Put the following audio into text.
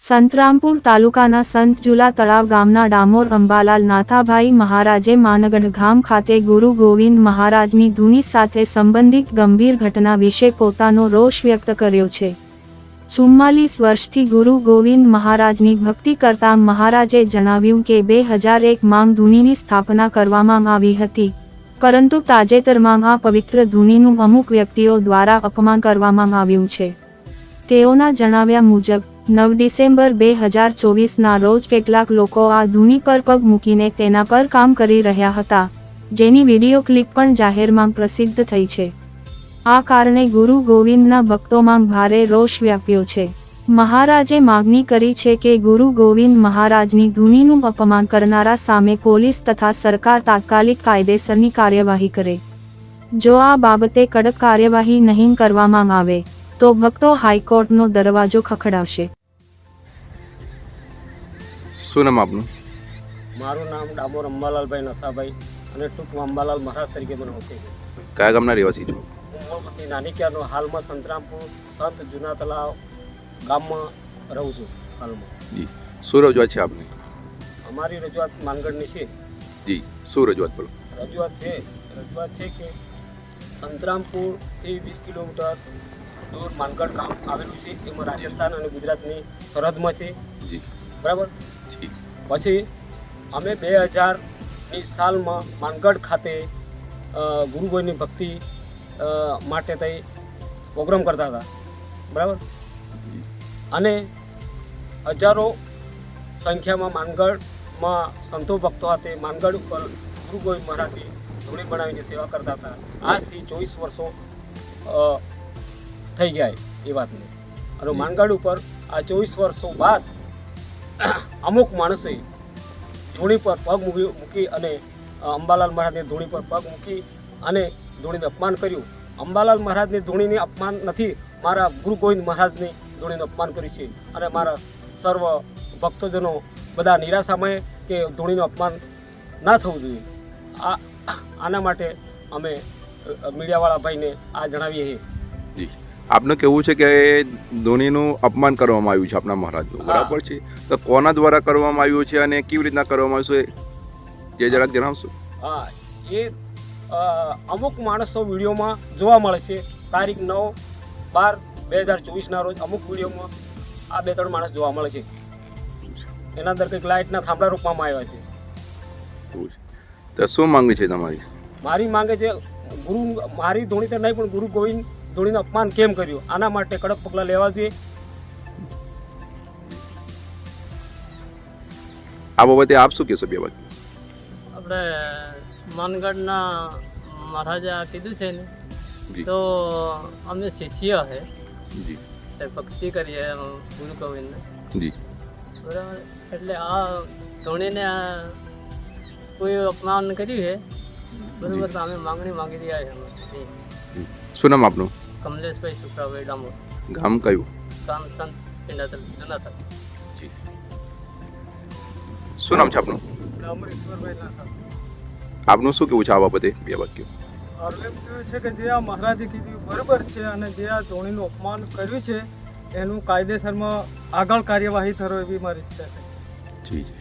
સંતરામપુર તાલુકાના સંતજુલા તળાવ ગામના ડામોર અંબાલાલ નાથાભાઈ મહારાજે માનગઢ ગામ ખાતે ગુરુ ગોવિંદ મહારાજની ધૂની સાથે સંબંધિત ગંભીર ઘટના વિશે પોતાનો રોષ વ્યક્ત કર્યો છે। 44 વર્ષથી ગુરુ ગોવિંદ મહારાજની ભક્તિ કરતા મહારાજે જણાવ્યું કે 2001 માં ધૂનીની સ્થાપના કરવામાં આવી હતી, પરંતુ તાજેતરમાં આ પવિત્ર ધૂનીનું અમુક વ્યક્તિઓ દ્વારા અપમાન કરવામાં આવ્યું છે। તેઓના જણાવ્યા મુજબ 9 ડિસેમ્બર 2024ના રોજ કેટલાક લોકો આ ધૂની પર પગ મૂકીને તેના પર કામ કરી રહ્યા હતા, જેની વિડીયો ક્લિપ પણ જાહેરમાં પ્રસિદ્ધ થઈ છે। આ કારણે ગુરુ ગોવિંદના ભક્તોમાં ભારે રોષ વ્યાપ્યો છે। મહારાજે માગણી કરી છે કે ગુરુ ગોવિંદ મહારાજની ધૂનીનું અપમાન કરનારા સામે પોલીસ તથા સરકાર તાત્કાલિક કાયદેસરની કાર્યવાહી કરે। જો આ બાબતે કડક કાર્યવાહી નહીં કરવામાં આવે તો ભક્તો હાઈકોર્ટનો દરવાજો ખખડાવશે। શું નામ આપનું? મારું નામ ડામોર અંબાલાલભાઈ નસાભાઈ અને ટૂંકમાં અંબાલાલ મહારાજ તરીકે મને ઓળખે છે। કયા ગામના રહેવાસી છો? હું મૂળ વતની નાનીક્યારનો હાલમાં સંતરામપુર સંત જૂના તળાવ ગામમાં રહું છું હાલમાં। જી, શું રજૂઆત છે આપની? અમારી રજૂઆત માનગઢની છે। જી, શું રજૂઆત બોલો? રજૂઆત છે કે સંતરામપુરથી 20 કિલોમીટર દૂર માનગઢ ગામ આવેલું છે, એમાં રાજસ્થાન અને ગુજરાતની સરહદમાં છે। જી, બરાબર। જી, પછી અમે 2000ની સાલમાં માનગઢ ખાતે ગુરુ ગોવિંદની ભક્તિ માટે થઈ પ્રોગ્રામ કરતા હતા, બરાબર। અને હજારો સંખ્યામાં માનગઢમાં સંતો ભક્તો સાથે માનગઢ ઉપર ગુરુ ગોવિંદ મહારાજની ધૂણી બનાવીને સેવા કરતા હતા। આજથી 24 વર્ષો થઈ ગયા એ વાતને, અને માનગઢ ઉપર આ 24 વર્ષો બાદ અમુક માણસોએ ધૂણી પર પગ મૂકી અને અંબાલાલ મહારાજની ધૂણી પર પગ મૂકી અને ધૂણીને અપમાન કર્યું। અંબાલાલ મહારાજની ધૂણીને અપમાન નથી, મારા ગુરુ ગોવિંદ મહારાજની ધૂણીનું અપમાન કર્યું છે, અને મારા સર્વ ભક્તજનો બધા નિરાશામય કે ધૂણીનું અપમાન ના થવું જોઈએ। આના માટે અમે મીડિયાવાળા ભાઈને આ જણાવીએ છીએ। જી, આપનું કહેવું છે કે ધોનીનું અપમાન કરવામાં આવ્યું છે આપના મહારાજનું, બરાબર છે? તો કોના દ્વારા કરવામાં આવ્યું છે અને કેવી રીતના કરવામાં આવ્યું છે, જે જરાક જણાવશો? હા, એ અમુક માણસો વિડીયોમાં જોવા મળે છે। તારીખ 9/12/2024ના રોજ અમુક વિડીયોમાં આ 2-3 માણસ જોવા મળે છે। એના અંદર કંઈક લાઇટના થાંભલા રૂપવામાં આવ્યા છે। તો શું માંગે છે તમારી? મારી માંગે છે મારી ધૂણી તો નહીં, પણ ગુરુ ગોવિંદ ધૂણીનું અપમાન કેમ કર્યું, આના માટે કડક પગલાં લેવા જોઈએ। આ બાબતે આપ શું કહેશો? બે વાત આપણે માનગઢના મહારાજે આ કીધું છે ને, તો અમે શિષ્ય છે, જી, ભક્તિ કરીએ ગુરુ ગોવિંદને, જી, બરાબર। એટલે આ ધૂણીને કોઈ અપમાન કર્યું છે, બરાબર, તો અમે માંગણી માંગી રહ્યા છીએ। શું નામ આપનું? કમલેશભાઈ સુખરાભાઈ ડામોર। ગામ કયું? ગામ સંત પિંડાતલ જૂના તળાવ। જી, શું નામ છે આપનું? ડામોર ઈશ્વરભાઈ નાથા। આપનું શું કેવું છે આ બાબતે? બે વાક્યો। મારું એમ કહેવું છે કે જે આ મહારાજે કીધું બરાબર છે, અને જે આ ધૂણીનું અપમાન કર્યું છે એનું કાયદેસરમાં આગળ કાર્યવાહી થરો એવી મારી ઈચ્છા છે। જી, જી।